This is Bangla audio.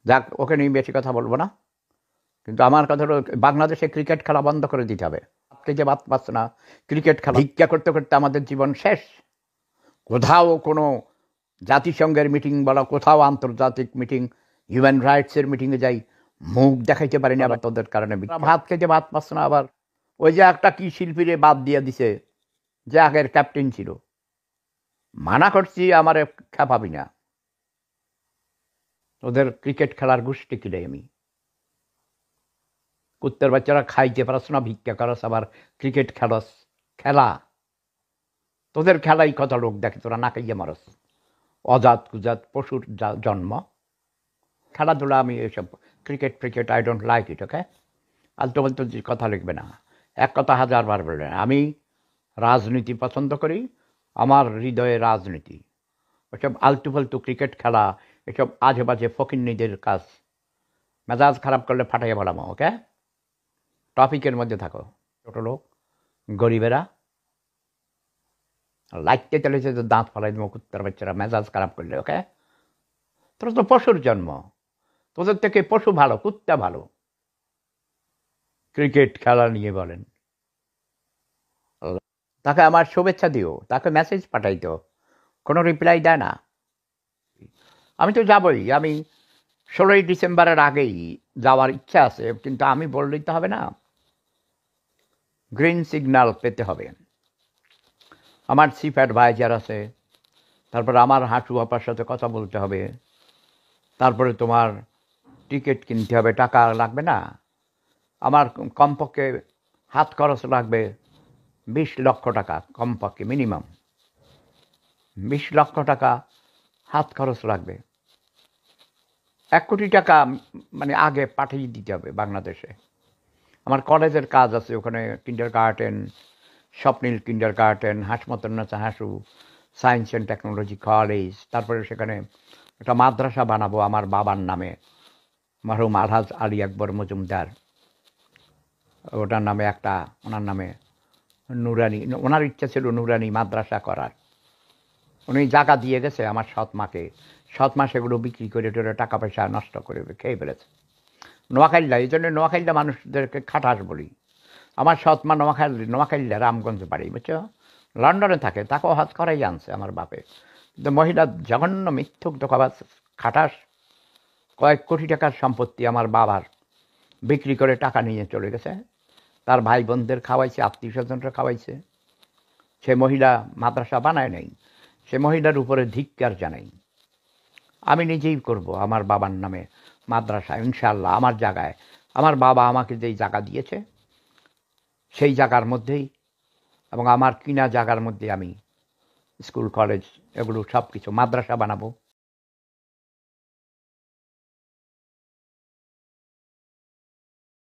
যাক, ওকে নিয়ে বেশি কথা বলবো না। কিন্তু আমার কথা হলো, বাংলাদেশে ক্রিকেট খেলা বন্ধ করে দিতে হবে। আপনি যে বাদ পাচ্ছে না, ক্রিকেট খেলা ভিক্ষা করতে করতে আমাদের জীবন শেষ। কোথাও কোনো জাতিসংঘের মিটিং বলা, কোথাও আন্তর্জাতিক মিটিং, হিউম্যান রাইটসের মিটিংয়ে যাই, মুখ দেখাইতে পারিনি আবার তোদের কারণে। ভাত খেতে ভাত পাচ্ছে না, আবার ওই যে একটা কি শিল্পীরে বাদ দিয়ে দিছে, যে আগের ক্যাপ্টেন ছিল। মানা করছি আমারে খেপাবি না, ওদের ক্রিকেট খেলার গোষ্ঠী কিনে আমি। কুত্তের বাচ্চারা খাইতে পারছ না, ভিক্ষা করস, আবার ক্রিকেট খেলস। খেলা তোদের খেলাই কত লোক দেখে, তোরা না খাইয়ে মারস। অজাত কুজাত পশুর জন্ম। খেলাধুলা আমি এসব ক্রিকেট ফ্রিকেট I don't like it. Okay, আলতো ফালতু কথা লিখবে না, এক কথা হাজারবার বলবেন। আমি রাজনীতি পছন্দ করি, আমার হৃদয়ে রাজনীতি। ওসব আলতু ফালতু ক্রিকেট খেলা, এসব আজে বাজে ফকিন্নিদের কাজ। মেজাজ খারাপ করলে ফাটাইয়া বলাম। ওকে, টপিকের মধ্যে থাকো। ছোটো লোক, গরিবেরা লাইটতে চলেছে তো দাঁত ফলাই দেবো কুত্তার বাচ্চারা মেজাজ খারাপ করলে। ওকে, তোরা তো পশুর জন্ম, তোদের থেকে পশু ভালো, কুত্তা ভালো। ক্রিকেট খেলা নিয়ে বলেন, তাকে আমার শুভেচ্ছা দিও, তাকে মেসেজ পাঠাইতো, কোনো রিপ্লাই দেয় না। আমি তো যাবই, আমি 16ই ডিসেম্বরের আগেই যাওয়ার ইচ্ছা আছে, কিন্তু আমি বললেই তো হবে না, গ্রিন সিগন্যাল পেতে হবে। আমার চিফ অ্যাডভাইজার আছে, তারপরে আমার হাঁটু আপার সাথে কথা বলতে হবে, তারপরে তোমার টিকিট কিনতে হবে, টাকা লাগবে না? আমার কমপক্ষে হাত খরচ লাগবে 20 লক্ষ টাকা, কমপক্ষে মিনিমাম 20 লক্ষ টাকা হাত খরচ লাগবে। 1 কোটি টাকা মানে আগে পাঠিয়ে দিতে হবে বাংলাদেশে। আমার কলেজের কাজ আছে ওখানে, kindergarten, Swapnil kindergarten, হাসমতন্নাচা Hasu science and technology college. তারপরে সেখানে একটা মাদ্রাসা বানাবো আমার বাবার নামে, মরহুম আলহাজ আলী আকবর মজুমদার, ওটার নামে একটা, ওনার নামে নুরানি, ওনার ইচ্ছা ছিল নুরানি মাদ্রাসা করার। উনি জায়গা দিয়ে গেছে আমার সৎ মাকে, সৎ মা সেগুলো বিক্রি করে টোরে টাকা পয়সা নষ্ট করে খেয়ে ফেলেছে। নোয়াখাইল্লা, এই জন্য নোয়াখাইল্লা মানুষদেরকে খাটাস বলি। আমার সৎ মা নোয়াখাইল্লা রামগঞ্জ বাড়ি, বুঝছো, লন্ডনে থাকে, তাকেও হাত করাই আনছে আমার বাপে। কিন্তু মহিলা জঘন্য মিথ্যুক দোকাবাজ খাটাস, কয়েক কোটি টাকার সম্পত্তি আমার বাবার বিক্রি করে টাকা নিয়ে চলে গেছে, তার ভাই বোনদের খাওয়াইছে, আত্মীয় স্বজনরা খাওয়াইছে। সে মহিলা মাদ্রাসা বানায় নাই, সে মহিলার উপরে ধিক্কার জানাই। আমি নিজেই করব আমার বাবার নামে মাদ্রাসা, ইনশাআল্লাহ, আমার জায়গায়। আমার বাবা আমাকে যেই জায়গা দিয়েছে সেই জায়গার মধ্যেই, এবং আমার কিনা জায়গার মধ্যে আমি স্কুল কলেজ এগুলো সব কিছু, মাদ্রাসা বানাবো।